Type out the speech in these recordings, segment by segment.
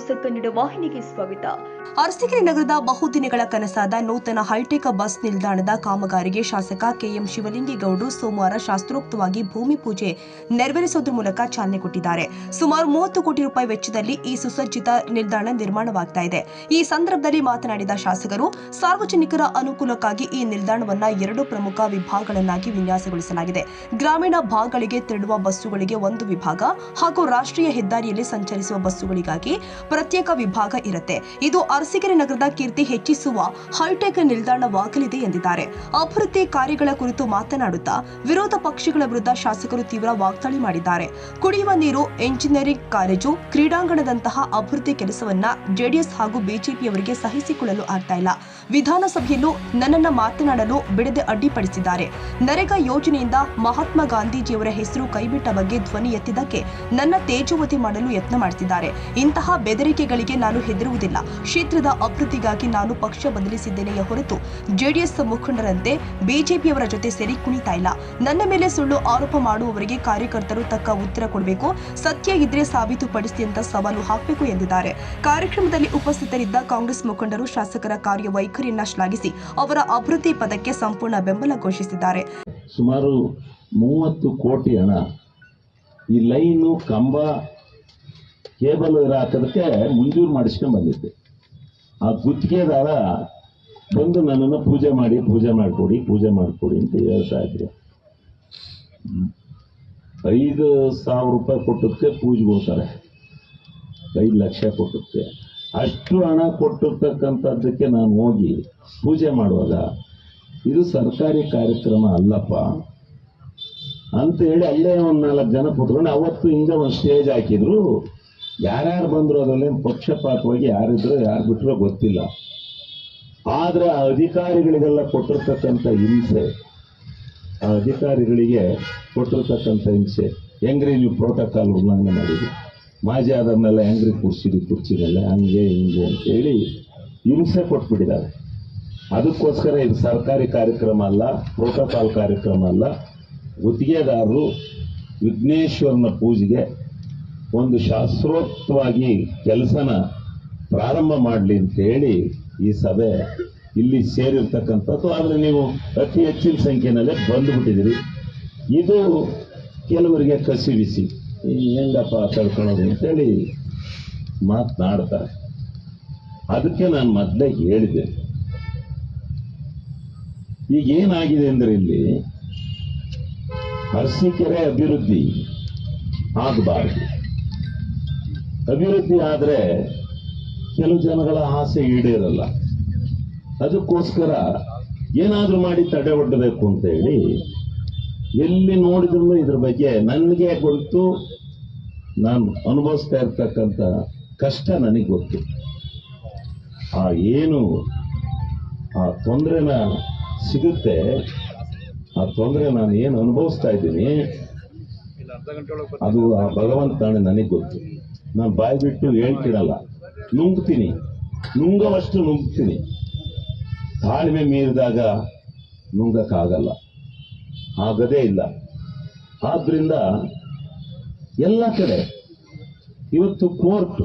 News Kannada ವಾಹಿನಿಗೆ ಸ್ವಾಗತ. ಅರಸೀಕೆರೆ ನಗರದ ಬಹುದಿನಗಳ ಕನಸಾದ ನೂತನ ಹೈಟೆಕ್ ಬಸ್ ನಿಲ್ದಾಣದ ಕಾಮಗಾರಿಗೆ ಶಾಸಕ ಕೆಎಂ ಶಿವಲಿಂಗೇಗೌಡರು ಸೋಮವಾರ ಶಾಸ್ತ್ರೋಕ್ತವಾಗಿ ಭೂಮಿ ಪೂಜೆ ನೆರವೇರಿಸುವುದರ ಮೂಲಕ ಚಾಲನೆ ಕೊಟ್ಟಿದ್ದಾರೆ. ಸುಮಾರು 30 ಕೋಟಿ ರೂಪಾಯಿ ವೆಚ್ಚದಲ್ಲಿ ಈ ಸುಸಜ್ಜಿತ ನಿಲ್ದಾಣ ನಿರ್ಮಾಣವಾಗ್ತಾ ಇದೆ. ಈ ಸಂದರ್ಭದಲ್ಲಿ ಮಾತನಾಡಿದ ಶಾಸಕರು, ಸಾರ್ವಜನಿಕರ ಅನುಕೂಲಕ್ಕಾಗಿ ಈ ನಿಲ್ದಾಣವನ್ನ 2 ಪ್ರಮುಖ ವಿಭಾಗಗಳನ್ನಾಗಿ ವಿನ್ಯಾಸಗೊಳಿಸಲಾಗಿದೆ. ಗ್ರಾಮೀಣ ಭಾಗಗಳಿಗೆ ತೆರಳುವ ಬಸ್ಸುಗಳಿಗೆ ಒಂದು ವಿಭಾಗ ಹಾಗೂ ರಾಷ್ಟ್ರೀಯ ಹೆದ್ದಾರಿಯಲ್ಲಿ ಸಂಚರಿಸುವ ಬಸ್ಸುಗಳಿಗಾಗಿ ಪ್ರತ್ಯೇಕ ವಿಭಾಗ ಇರುತ್ತೆ. ಇದು ಅರಸೀಕೆರೆ ನಗರದ ಕೀರ್ತಿ ಹೆಚ್ಚಿಸುವ ಹೈಟೆಕ್ ನಿಲ್ದಾಣವಾಗಲಿದೆ ಎಂದಿದ್ದಾರೆ. ಅಭಿವೃದ್ಧಿ ಕಾರ್ಯಗಳ ಕುರಿತು ಮಾತನಾಡುತ್ತಾ ವಿರೋಧ ಪಕ್ಷಗಳ ವಿರುದ್ಧ ಶಾಸಕರು ತೀವ್ರ ವಾಗ್ದಾಳಿ ಮಾಡಿದ್ದಾರೆ. ಕುಡಿಯುವ ನೀರು, ಎಂಜಿನಿಯರಿಂಗ್ ಕಾಲೇಜು, ಕ್ರೀಡಾಂಗಣದಂತಹ ಅಭಿವೃದ್ಧಿ ಕೆಲಸವನ್ನ ಜೆಡಿಎಸ್ ಹಾಗೂ ಬಿಜೆಪಿಯವರಿಗೆ ಸಹಿಸಿಕೊಳ್ಳಲು ಆಗ್ತಾ ಇಲ್ಲ. ವಿಧಾನಸಭೆಯಲ್ಲೂ ನನ್ನನ್ನ ಮಾತನಾಡಲು ಬಿಡದೆ ಅಡ್ಡಿಪಡಿಸಿದ್ದಾರೆ. ನರೇಗಾ ಯೋಜನೆಯಿಂದ ಮಹಾತ್ಮ ಗಾಂಧೀಜಿಯವರ ಹೆಸರು ಕೈಬಿಟ್ಟ ಬಗ್ಗೆ ಧ್ವನಿ ಎತ್ತಿದ್ದಕ್ಕೆ ನನ್ನ ತೇಜೋವಧಿ ಮಾಡಲು ಯತ್ನ ಮಾಡುತ್ತಿದ್ದಾರೆ. ಇಂತಹ ಬೆದರಿಕೆಗಳಿಗೆ ನಾನು ಹೆದರುವುದಿಲ್ಲ. ಕ್ಷೇತ್ರದ ಅಭಿವೃದ್ಧಿಗಾಗಿ ನಾನು ಪಕ್ಷ ಬದಲಿಸಿದ್ದೇನೆಯೇ ಹೊರತು ಜೆಡಿಎಸ್ ಮುಖಂಡರಂತೆ ಬಿಜೆಪಿಯವರ ಜೊತೆ ಸೇರಿ ಕುಣಿತಾ ಇಲ್ಲ. ನನ್ನ ಮೇಲೆ ಸುಳ್ಳು ಆರೋಪ ಮಾಡುವವರಿಗೆ ಕಾರ್ಯಕರ್ತರು ತಕ್ಕ ಉತ್ತರ ಕೊಡಬೇಕು. ಸತ್ಯ ಇದ್ರೆ ಸಾಬೀತುಪಡಿಸಿ ಅಂತ ಸವಾಲು ಹಾಕಬೇಕು ಎಂದಿದ್ದಾರೆ. ಕಾರ್ಯಕ್ರಮದಲ್ಲಿ ಉಪಸ್ಥಿತರಿದ್ದ ಕಾಂಗ್ರೆಸ್ ಮುಖಂಡರು ಶಾಸಕರ ಕಾರ್ಯವೈಖರಿಯನ್ನ ಶ್ಲಾಘಿಸಿ ಅವರ ಅಭಿವೃದ್ಧಿ ಪದಕ್ಕೆ ಸಂಪೂರ್ಣ ಬೆಂಬಲ ಘೋಷಿಸಿದ್ದಾರೆ. ಸುಮಾರು 30 ಕೋಟಿ ಹಣ ಈ ಲೈನು, ಕಂಬ, ಕೇಬಲ್ ಹಾಕೋದಕ್ಕೆ ಮಂಜೂರು ಮಾಡಿಸ್ಕೊಂಡು ಬಂದಿದ್ದೆ. ಆ ಗುತ್ತಿಗೆದಾರ ಬಂದು ನನ್ನನ್ನು ಪೂಜೆ ಮಾಡಿಕೊಡಿ ಅಂತ ಹೇಳ್ತಾ ಇದ್ರು. 5,000 ರೂಪಾಯಿ ಕೊಟ್ಟಕ್ಕೆ ಪೂಜೆ ಕೊಡ್ತಾರೆ, 5 ಲಕ್ಷ ಕೊಟ್ಟಕ್ಕೆ. ಅಷ್ಟು ಹಣ ಕೊಟ್ಟಿರ್ತಕ್ಕಂಥದ್ದಕ್ಕೆ ನಾನು ಹೋಗಿ ಪೂಜೆ ಮಾಡುವಾಗ ಇದು ಸರ್ಕಾರಿ ಕಾರ್ಯಕ್ರಮ ಅಲ್ಲಪ್ಪ ಅಂತ ಹೇಳಿ ಅಲ್ಲೇ 4 ಜನ ಕೂತ್ಕೊಂಡು ಅವತ್ತು ಹಿಂಗೆ ಒಂದು ಸ್ಟೇಜ್ ಹಾಕಿದ್ರು. ಯಾರ್ಯಾರು ಬಂದ್ರು ಅದರಲ್ಲೇನು ಪಕ್ಷಪಾತವಾಗಿ ಯಾರಿದ್ರು ಯಾರು ಬಿಟ್ಟರೋ ಗೊತ್ತಿಲ್ಲ. ಆದ್ರೆ ಆ ಅಧಿಕಾರಿಗಳಿಗೆಲ್ಲ ಕೊಟ್ಟಿರ್ತಕ್ಕಂಥ ಹಿಂಸೆ, ಹೆಂಗ್ರಿ ನೀವು ಪ್ರೋಟೋಕಾಲ್ ಉಲ್ಲಂಘನೆ ಮಾಡಿದ್ರಿ, ಮಾಜಿ ಆದವ್ರನ್ನೆಲ್ಲ ಹೆಂಗ್ರಿ ಕುರ್ಚಿನೆಲ್ಲ ಹಂಗೆ ಹಿಂಗೆ ಅಂತ ಹೇಳಿ ಹಿಂಸೆ ಕೊಟ್ಬಿಟ್ಟಿದ್ದಾರೆ. ಅದಕ್ಕೋಸ್ಕರ ಇದು ಸರ್ಕಾರಿ ಕಾರ್ಯಕ್ರಮ ಅಲ್ಲ, ಪ್ರೋಟೋಕಾಲ್ ಕಾರ್ಯಕ್ರಮ ಅಲ್ಲ. ಗುತ್ತಿಗೆದಾರರು ವಿಘ್ನೇಶ್ವರನ ಪೂಜೆಗೆ ಒಂದು ಶಾಸ್ತ್ರೋಕ್ತವಾಗಿ ಕೆಲಸನ ಪ್ರಾರಂಭ ಮಾಡಲಿ ಅಂತ ಹೇಳಿ ಈ ಸಭೆ ಇಲ್ಲಿ ಸೇರಿರ್ತಕ್ಕಂಥದ್ದು. ಆದರೆ ನೀವು ಅತಿ ಹೆಚ್ಚಿನ ಸಂಖ್ಯೆನಲ್ಲೇ ಬಂದುಬಿಟ್ಟಿದ್ದೀರಿ. ಇದು ಕೆಲವರಿಗೆ ಕಸಿ ಬಿಸಿ, ಹೆಂಗಪ್ಪ ತಡ್ಕೊಳ್ಳೋದು ಅಂತೇಳಿ ಮಾತನಾಡ್ತಾರೆ. ಅದಕ್ಕೆ ನಾನು ಮೊದಲೇ ಹೇಳಿದೆ, ಈಗ ಏನಾಗಿದೆ ಅಂದರೆ ಇಲ್ಲಿ ಅರಸೀಕೆರೆ ಅಭಿವೃದ್ಧಿ ಆಗಬಾರದು. ಅಭಿವೃದ್ಧಿ ಆದರೆ ಕೆಲವು ಜನಗಳ ಆಸೆ ಈಡೇರಲ್ಲ. ಅದಕ್ಕೋಸ್ಕರ ಏನಾದರೂ ಮಾಡಿ ತಡೆ ಒಡ್ಡಬೇಕು ಅಂತ ಹೇಳಿ ಎಲ್ಲಿ ನೋಡಿದ್ರು ಇದ್ರ ಬಗ್ಗೆ ನನಗೆ ಗೊತ್ತು. ನಾನು ಅನುಭವಿಸ್ತಾ ಇರ್ತಕ್ಕಂಥ ಕಷ್ಟ ನನಗೆ ಗೊತ್ತು. ಆ ತೊಂದರೆನ ಸಿಗುತ್ತೆ, ಆ ತೊಂದರೆ ನಾನು ಏನು ಅನುಭವಿಸ್ತಾ ಇದ್ದೀನಿ ಅದು ಆ ಭಗವಂತನೇ ನನಗೆ ಗೊತ್ತು. ನಾನು ಬಾಯಿ ಬಿಟ್ಟು ಹೇಳ್ತಿರಲ್ಲ, ನುಂಗವಷ್ಟು ನುಂಗ್ತೀನಿ. ತಾಳ್ಮೆ ಮೀರಿದಾಗ ನುಂಗಕ್ಕಾಗಲ್ಲ, ಆಗದೇ ಇಲ್ಲ. ಆದ್ರಿಂದ ಎಲ್ಲ ಕಡೆ ಇವತ್ತು ಕೋರ್ಟ್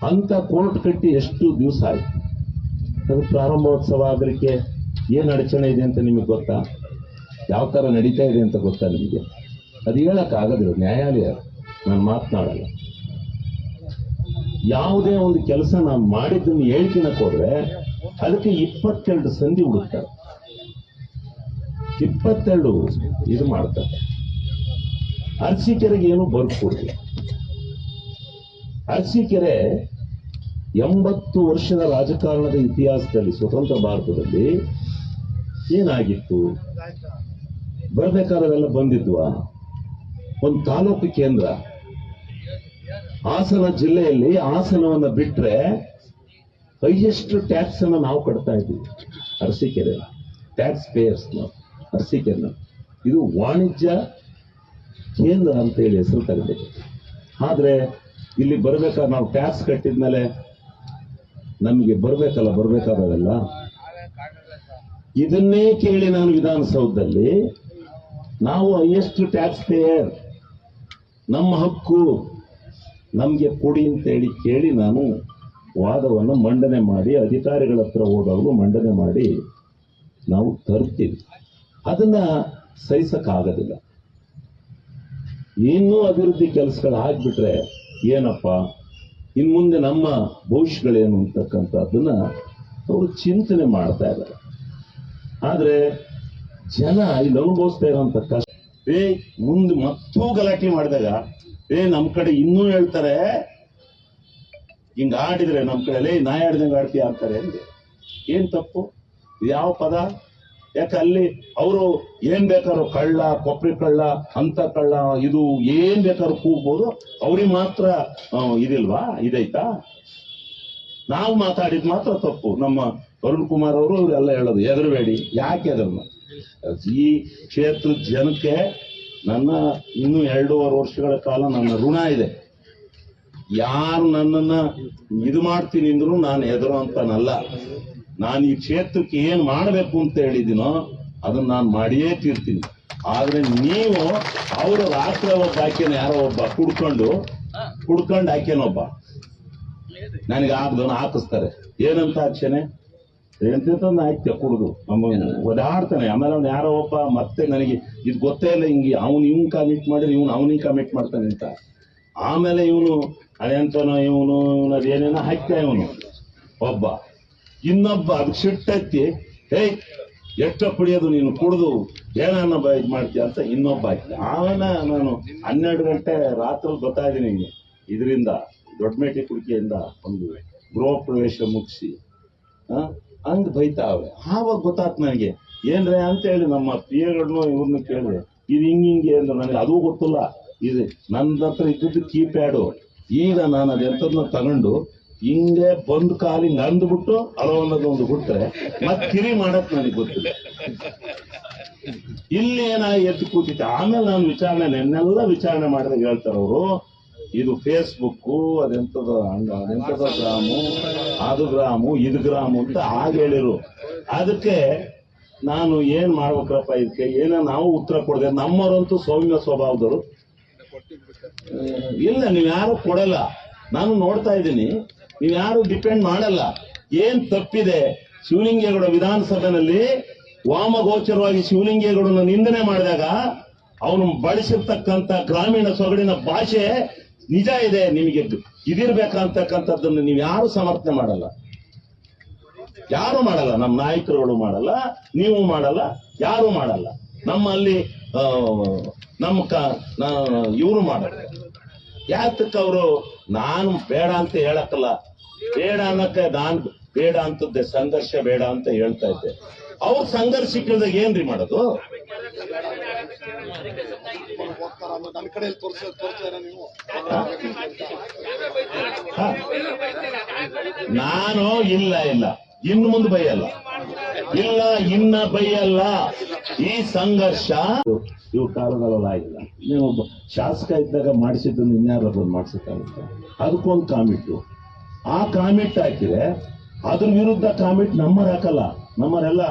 ಅಂತ ಕೋರ್ಟ್ ಕಟ್ಟಿ ಎಷ್ಟು ದಿವಸ ಆಯ್ತು. ಅದು ಪ್ರಾರಂಭೋತ್ಸವ ಆಗಲಿಕ್ಕೆ ಏನು ಅಡಚಣೆ ಇದೆ ಅಂತ ನಿಮಗೆ ಗೊತ್ತಾ? ಯಾವ ಥರ ನಡೀತಾ ಇದೆ ಅಂತ ಗೊತ್ತಾ ನಿಮಗೆ? ಅದು ಹೇಳಕ್ಕಾಗದಿಲ್ಲ, ನ್ಯಾಯಾಲಯ. ನಾನು ಮಾತನಾಡಲ್ಲ. ಯಾವುದೇ ಒಂದು ಕೆಲಸ ನಾವು ಮಾಡಿದ್ದನ್ನು ಹೇಳ್ತಿನಕ್ಕೆ ಹೋದ್ರೆ ಅದಕ್ಕೆ 22 ಸಂಧಿ ಹುಡುಕ್ತಾರೆ, 22 ಇದು ಮಾಡ್ತಾರೆ. ಅರಸೀಕೆರೆಗೆ ಏನು ಬರ್ಕೊಡ್ಲಿ. ಅರಸೀಕೆರೆ 80 ವರ್ಷದ ರಾಜಕಾರಣದ ಇತಿಹಾಸದಲ್ಲಿ, ಸ್ವತಂತ್ರ ಭಾರತದಲ್ಲಿ ಏನಾಗಿತ್ತು? ಬರಬೇಕಾದವೆಲ್ಲ ಬಂದಿದ್ವಾ? ಒಂದು ತಾಲೂಕು ಕೇಂದ್ರ ಹಾಸನ ಜಿಲ್ಲೆಯಲ್ಲಿ, ಹಾಸನವನ್ನು ಬಿಟ್ರೆ ಹೈಯೆಸ್ಟ್ ಟ್ಯಾಕ್ಸ್ ಅನ್ನು ನಾವು ಕಟ್ತಾ ಇದ್ದೀವಿ. Arasikere tax payers Arasikere. ಇದು ವಾಣಿಜ್ಯ ಕೇಂದ್ರ ಅಂತ ಹೇಳಿ ಹೆಸರು ತಗೊಂಡಿದೆ. ಆದ್ರೆ ಇಲ್ಲಿ ಬರ್ಬೇಕಾದ್ರೆ ನಾವು ಟ್ಯಾಕ್ಸ್ ಕಟ್ಟಿದ್ಮೇಲೆ ನಮಗೆ ಬರ್ಬೇಕಾದವೆಲ್ಲ ಇದನ್ನೇ ಕೇಳಿ ನಾನು ವಿಧಾನಸೌಧದಲ್ಲಿ ನಾವು ಹೈಯೆಸ್ಟ್ ಟ್ಯಾಕ್ಸ್ ಪೇಯರ್, ನಮ್ಮ ಹಕ್ಕು, ನಮಗೆ ಕೊಡಿ ಅಂತೇಳಿ ಕೇಳಿ ನಾನು ವಾದವನ್ನು ಮಂಡನೆ ಮಾಡಿ ಅಧಿಕಾರಿಗಳ ಹತ್ರ ಹೋದವರು ಮಂಡನೆ ಮಾಡಿ ನಾವು ತರ್ತೀವಿ. ಅದನ್ನ ಸಹಿಸಕ್ಕಾಗೋದಿಲ್ಲ. ಇನ್ನೂ ಅಭಿವೃದ್ಧಿ ಕೆಲಸಗಳು ಆಗ್ಬಿಟ್ರೆ ಏನಪ್ಪ ಇನ್ನು ಮುಂದೆ ನಮ್ಮ ಭವಿಷ್ಯಗಳೇನು ಅಂತಕ್ಕಂಥದ್ದನ್ನ ಅವರು ಚಿಂತನೆ ಮಾಡ್ತಾ ಇದ್ದಾರೆ. ಆದ್ರೆ ಜನ ಇಲ್ಲಿ ಅನುಭವಿಸ್ತಾ ಇರೋಂಥ ಕಷ್ಟ ಮುಂದೆ ಮತ್ತೂ ಗಲಾಟೆ ಮಾಡಿದಾಗ ನಮ್ ಕಡೆ ಇನ್ನೂ ಹೇಳ್ತಾರೆ ಹಿಂಗ ಆಡಿದ್ರೆ ನಮ್ ಕಡೆ ನಾಯಿ ಆಡ್ದಂಗೆ ಆಡ್ತಿ ಆಡ್ತಾರೆ ಅಂದೆ. ಏನ್ ತಪ್ಪು? ಯಾವ ಪದ? ಯಾಕೆ ಅಲ್ಲಿ ಅವರು ಏನ್ ಬೇಕಾದ್ರೂ ಕಳ್ಳ, ಕೊಬ್ಬರಿ ಕಳ್ಳ, ಅಂತ ಕಳ್ಳ, ಇದು ಏನ್ ಬೇಕಾದ್ರೂ ಕೂಗ್ಬೋದು, ಅವ್ರಿಗೆ ಮಾತ್ರ ಇದಿಲ್ವಾ? ಇದೈತಾ? ನಾವು ಮಾತಾಡಿದ್ ಮಾತ್ರ ತಪ್ಪು. ನಮ್ಮ ಅರುಣ್ ಕುಮಾರ್ ಅವರು ಇವರೆಲ್ಲ ಹೇಳೋದು ಹೆದರಬೇಡಿ. ಯಾಕೆ ಹೆದರ್ನ? ಈ ಕ್ಷೇತ್ರದ ಜನಕ್ಕೆ ನನ್ನ ಇನ್ನೂ 2.5 ವರ್ಷಗಳ ಕಾಲ ನನ್ನ ಋಣ ಇದೆ. ಯಾರು ನನ್ನನ್ನ ಇದು ಮಾಡ್ತೀನಿ ಅಂದ್ರು ನಾನು ಹೆದರೋ ಅಂತನಲ್ಲ. ನಾನು ಈ ಕ್ಷೇತ್ರಕ್ಕೆ ಏನ್ ಮಾಡಬೇಕು ಅಂತ ಹೇಳಿದ್ದೀನೋ ಅದನ್ನ ನಾನು ಮಾಡಿಯೇ ತೀರ್ತೀನಿ. ಆದ್ರೆ ನೀವು ಅವರ ರಾತ್ರಿ ಒಬ್ಬ ಆಕೆನ ಯಾರೋ ಒಬ್ಬ ಕುಡ್ಕೊಂಡು ಆಕೆನೊಬ್ಬ ನನಗೆ ಆಗ್ದವನ್ನ ಹಾಕಿಸ್ತಾರೆ. ಏನಂತ ಆಕ್ಷೇನೆ ಎಂತಂದು ಹಾಕ್ತೆ ಕುಡ್ದು ನಮ್ಮ ಒದಾಡ್ತಾನೆ. ಆಮೇಲೆ ಅವ್ನು ಯಾರೋ ಒಬ್ಬ ಮತ್ತೆ ನನಗೆ ಇದು ಗೊತ್ತೇ ಇಲ್ಲ, ಹಿಂಗೆ ಇವನ್ ಕಮಿಟ್ ಮಾಡಿ ಅವನಿಗೆ ಕಮಿಟ್ ಮಾಡ್ತಾನೆ ಅಂತ. ಆಮೇಲೆ ಇವನು ಅದೇಂತನೋ ಇವನು ಅದೇನೇನೋ ಹಾಕ್ತ ಇವನು ಒಬ್ಬ, ಇನ್ನೊಬ್ಬ ಅದಕ್ಕೆ ಸಿಟ್ಟೆತ್ತಿ ಎಷ್ಟು ಪಡಿಯೋದು ನೀನು ಕುಡ್ದು ಏನನ್ನ ಇದು ಮಾಡ್ತೀಯ ಅಂತ ಇನ್ನೊಬ್ಬ ಹಾಕ್ತ. ಆಮೇಲೆ ನಾನು 12 ಗಂಟೆ ರಾತ್ರಿ ಬರ್ತಾ ಇದ್ದೀನಿ ಇದರಿಂದ ದೊಡ್ಡಮೇಟಿ ಕುಡಿಕೆಯಿಂದ ಒಂದು ಗೃಹ ಪ್ರವೇಶ ಮುಗಿಸಿ ಹಂಗ್ ಬೈತಾವೆ. ಆವಾಗ ಗೊತ್ತಾತ್ ನನಗೆ ಏನ್ರೆ ಅಂತ ಹೇಳಿ ನಮ್ಮ ಪ್ರಿಯಗಳನ್ನು ಇವ್ರನ್ನ ಕೇಳಿದೆ, ಇದು ಹಿಂಗೆ ಅಂದ್ರೆ ನನಗೆ ಅದೂ ಗೊತ್ತಿಲ್ಲ. ಇದು ನನ್ನ ಹತ್ರ ಇದ್ದದ್ದು ಕೀಪ್ಯಾಡು. ಈಗ ನಾನು ಅದೆಂತದನ್ನ ತಗೊಂಡು ಹಿಂಗೆ ಬಂದ್ ಕಾಲಿಂಗ್ ಅಂದ್ಬಿಟ್ಟು ಅಲೋ ಅನ್ನೋದೊಂದು ಬಿಟ್ರೆ ಮತ್ತೆ ಕಿರಿ ಮಾಡಕ್ ನನಗೆ ಗೊತ್ತಿಲ್ಲ. ಇಲ್ಲಿ ಎದ್ದು ಕೂತಿದ್ದೆ. ಆಮೇಲೆ ನಾನು ನೆನ್ನೆಲ್ಲ ವಿಚಾರಣೆ ಮಾಡಿದಾಗ ಹೇಳ್ತಾರ ಅವರು, ಇದು ಫೇಸ್ಬುಕ್ ಅದೆಂತದೋ ಗ್ರಾಮು, ಅದು ಗ್ರಾಮು, ಇದು ಗ್ರಾಮು ಅಂತ ಆಗ ಹೇಳಿರು. ಅದಕ್ಕೆ ನಾನು ಏನ್ ಮಾಡ್ಬೇಕ್ರಪ್ಪ, ಇದಕ್ಕೆ ನಾವು ಉತ್ತರ ಕೊಡದೆ. ನಮ್ಮವರಂತೂ ಸೌಮ್ಯ ಸ್ವಭಾವದವರು ಇಲ್ಲ, ನೀವ್ ಯಾರು ಕೊಡಲ್ಲ. ನಾನು ನೋಡ್ತಾ ಇದ್ದೀನಿ, ನೀವ್ ಯಾರು ಡಿಪೆಂಡ್ ಮಾಡಲ್ಲ. ಏನ್ ತಪ್ಪಿದೆ? ಶಿವಲಿಂಗೇಗೌಡ ವಿಧಾನಸಭೆಯಲ್ಲಿ ವಾಮಗೋಚರವಾಗಿ ಶಿವಲಿಂಗೇಗೌಡನ ನಿಂದನೆ ಮಾಡಿದಾಗ ಅವನು ಬಳಸಿರ್ತಕ್ಕಂಥ ಗ್ರಾಮೀಣ ಸೊಗಡಿನ ಭಾಷೆ ನಿಜ ಇದೆ, ನಿಮಗೆ ಇದಿರ್ಬೇಕಂತಕ್ಕಂಥದ್ದನ್ನು ನೀವು ಯಾರು ಸಮರ್ಥನೆ ಮಾಡಲ್ಲ, ಯಾರು ಮಾಡಲ್ಲ. ನಮ್ಮ ನಾಯಕರುಗಳು ಮಾಡಲ್ಲ, ನೀವು ಮಾಡಲ್ಲ, ಯಾರು ಮಾಡಲ್ಲ. ನಮ್ಮಲ್ಲಿ ಇವರು ಮಾಡಲ್ಲ. ಯಾತಕ್ಕೆ ಅವರು ನಾನು ಬೇಡ ಅಂತ ಹೇಳಕ್ಕಲ್ಲ, ಬೇಡ ಅನ್ನಕ್ಕೆ ನಾನು ಬೇಡ ಅಂತದ್ದೆ, ಸಂಘರ್ಷ ಬೇಡ ಅಂತ ಹೇಳ್ತಾ ಇದ್ದೆ. ಅವ್ರ ಸಂಘರ್ಷಕ್ಕಿಳಿದಾಗ ಏನ್ರಿ ಮಾಡೋದು? ನಾನು ಇಲ್ಲ ಇನ್ನು ಮುಂದೆ ಬೈಯಲ್ಲ, ಇನ್ನ ಬೈಯಲ್ಲ. ಈ ಸಂಘರ್ಷ ಇವ್ರ ಕಾಲದಲ್ಲ ಆಗಿಲ್ಲ. ನೀವು ಶಾಸಕ ಇದ್ದಾಗ ಮಾಡಿಸಿದ್ದನ್ನು ಇನ್ಯಾರು ಬಂದು ಮಾಡಿಸಕ್ಕಾಗುತ್ತೆ? ಅದಕ್ಕೊಂದು ಕಾಮಿಟ್ಟು. ಆ ಕಾಮಿಟ್ ಹಾಕಿದ್ರೆ ಅದ್ರ ವಿರುದ್ಧ ಕಾಮಿಟ್ ನಮ್ಮರು ಹಾಕಲ್ಲ. ನಮ್ಮರೆಲ್ಲ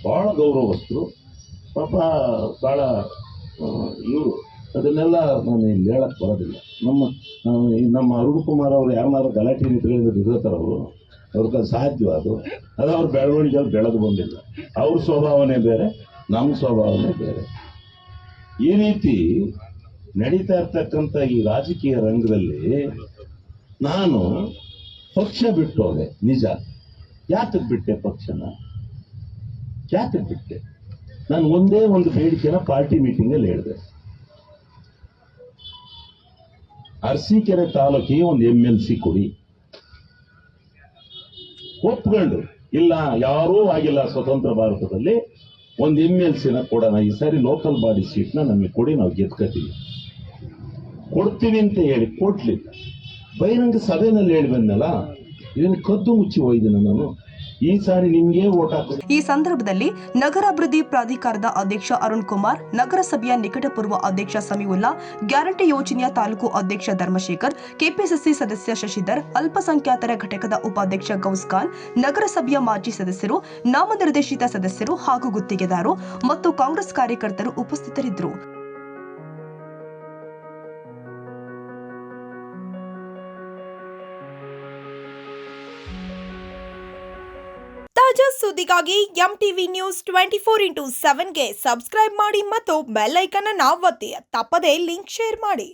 ಬಹಳ ಗೌರವಸ್ಥರು ಪಾಪ, ಬಹಳ ಇವರು. ಅದನ್ನೆಲ್ಲ ನಾನು ಇಲ್ಲಿ ಹೇಳಕ್ ಬರೋದಿಲ್ಲ. ನಮ್ಮ ಅರುಣ್ ಕುಮಾರ್ ಅವರು ಯಾರನ್ನಾರು ಗಲಾಟೆ ನಿಂತ್ಕೊಂಡು ಇರ್ತಾರ ಅವ್ರಿಗೆ ಸಾಧ್ಯ. ಅದು ಅವ್ರ ಬೆಳವಣಿಗೆಯಲ್ಲಿ ಬೆಳೆದು ಬಂದಿಲ್ಲ. ಅವ್ರ ಸ್ವಭಾವನೆ ಬೇರೆ, ನಮ್ಮ ಸ್ವಭಾವನೆ ಬೇರೆ. ಈ ರೀತಿ ನಡೀತಾ ಇರ್ತಕ್ಕಂಥ ಈ ರಾಜಕೀಯ ರಂಗದಲ್ಲಿ ನಾನು ಪಕ್ಷ ಬಿಟ್ಟು ಹೋದೆ. ನಿಜ. ಯಾತಕ್ಕೆ ಬಿಟ್ಟೆ ಪಕ್ಷನ? ಯಾತಕ್ಕೆ ಬಿಟ್ಟೆ? ನಾನು ಒಂದೇ ಒಂದು ಬೇಡಿಕೆನ ಪಾರ್ಟಿ ಮೀಟಿಂಗ್ ಅಲ್ಲಿ ಹೇಳಿದೆ. ಅರಸೀಕೆರೆ ತಾಲೂಕಿಗೆ ಒಂದು MLC ಕೊಡಿ. ಒಪ್ಕೊಂಡು, ಇಲ್ಲ ಯಾರೂ ಆಗಿಲ್ಲ ಸ್ವತಂತ್ರ ಭಾರತದಲ್ಲಿ, ಒಂದು MLCನ ಕೊಡೋಣ. ಈ ಸಾರಿ ಲೋಕಲ್ ಬಾಡಿ ಸೀಟ್ನ ನಮಗೆ ಕೊಡಿ, ನಾವು ಗೆದ್ಕೋತೀವಿ. ಕೊಡ್ತೀವಿ ಅಂತ ಹೇಳಿ ಕೊಡ್ಲಿಲ್ಲ. ಬಹಿರಂಗ ಸಭೆಯಲ್ಲಿ ಹೇಳಿ ಬಂದಲ್ಲ, ಇದನ್ನು ಕದ್ದು ಮುಚ್ಚಿ ಹೋಯ್ದಿನ ನಾನು. ಈ ಸಾರಿ ನಿಮ್ಗೆ ವೋಟ್ ಹಾಕೋದು. ಈ ಸಂದರ್ಭದಲ್ಲಿ ನಗರಾಭಿವೃದ್ಧಿ ಪ್ರಾಧಿಕಾರದ ಅಧ್ಯಕ್ಷ ಅರುಣ್ ಕುಮಾರ್, ನಗರಸಭೆಯ ನಿಕಟಪೂರ್ವ ಅಧ್ಯಕ್ಷ ಸಮೀವುಲ್ಲಾ, ಗ್ಯಾರಂಟಿ ಯೋಜನೆಯ ತಾಲೂಕು ಅಧ್ಯಕ್ಷ ಧರ್ಮಶೇಖರ್, ಕೆಪಿಸಿಸಿ ಸದಸ್ಯ ಶಶಿಧರ್, ಅಲ್ಪಸಂಖ್ಯಾತರ ಘಟಕದ ಉಪಾಧ್ಯಕ್ಷ ಗೌಸ್ ಖಾನ್, ನಗರಸಭೆಯ ಮಾಜಿ ಸದಸ್ಯರು, ನಾಮನಿರ್ದೇಶಿತ ಸದಸ್ಯರು ಹಾಗೂ ಗುತ್ತಿಗೆದಾರರು ಮತ್ತು ಕಾಂಗ್ರೆಸ್ ಕಾರ್ಯಕರ್ತರು ಉಪಸ್ಥಿತರಿದ್ದರು. ತಾಜಾ ಸುದ್ದಿಗಾಗಿ MTV ನ್ಯೂಸ್ 24/7ಗೆ ಸಬ್ಸ್ಕ್ರೈಬ್ ಮಾಡಿ ಮತ್ತು ಬೆಲ್ ಐಕಾನ್ ಅನ್ನು ಒತ್ತಿ. ತಪ್ಪದೇ ಲಿಂಕ್ ಶೇರ್ ಮಾಡಿ.